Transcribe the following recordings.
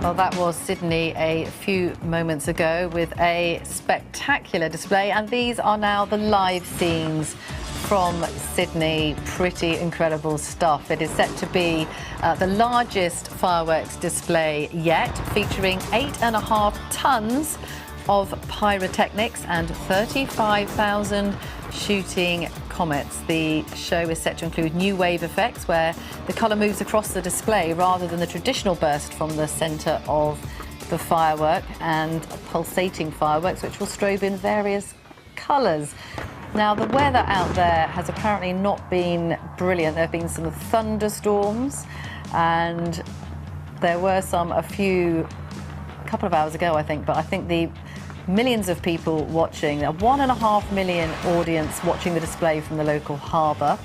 Well, that was Sydney a few moments ago with a spectacular display, and these are now the live scenes from Sydney. Pretty incredible stuff. It is set to be the largest fireworks display yet, featuring 8.5 tons of pyrotechnics and 35,000 shooting comets. The show is set to include new wave effects where the colour moves across the display rather than the traditional burst from the centre of the firework, and pulsating fireworks which will strobe in various colours. Now, the weather out there has apparently not been brilliant. There have been some thunderstorms, and there were some a couple of hours ago, I think, but I think the millions of people watching, a 1.5 million audience watching the display from the local harbour.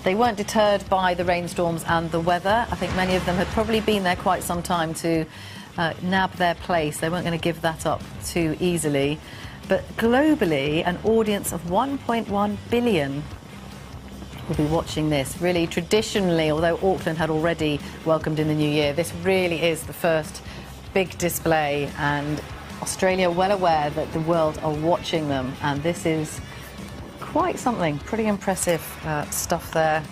They weren't deterred by the rainstorms and the weather. I think many of them had probably been there quite some time to nab their place. They weren't going to give that up too easily. But globally, an audience of 1.1 billion will be watching this. Really, traditionally, although Auckland had already welcomed in the new year, this really is the first big display, and Australia well aware that the world are watching them, and this is quite something. Pretty impressive stuff there.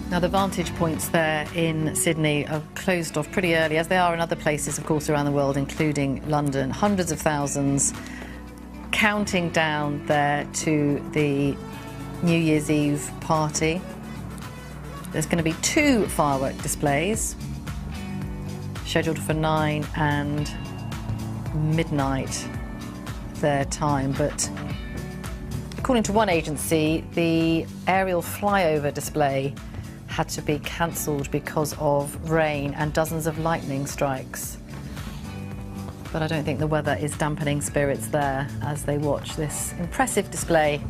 Now, the vantage points there in Sydney are closed off pretty early, as they are in other places, of course, around the world, including London. Hundreds of thousands counting down there to the New Year's Eve party. There's going to be 2 firework displays scheduled for 9 and midnight their time, but according to one agency, the aerial flyover display had to be cancelled because of rain and dozens of lightning strikes. But I don't think the weather is dampening spirits there as they watch this impressive display,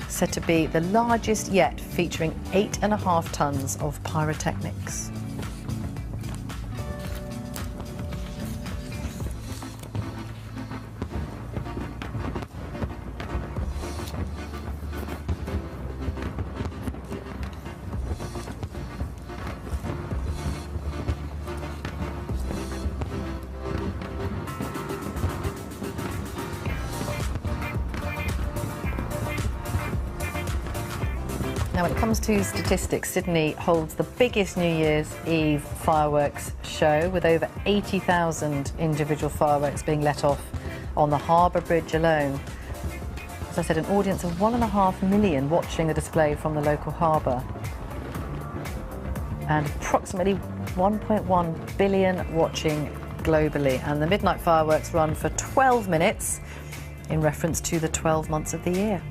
said to be the largest yet, featuring 8.5 tons of pyrotechnics. Now, when it comes to statistics, Sydney holds the biggest New Year's Eve fireworks show, with over 80,000 individual fireworks being let off on the Harbour Bridge alone. As I said, an audience of 1.5 million watching the display from the local harbour, and approximately 1.1 billion watching globally. And the midnight fireworks run for 12 minutes in reference to the 12 months of the year.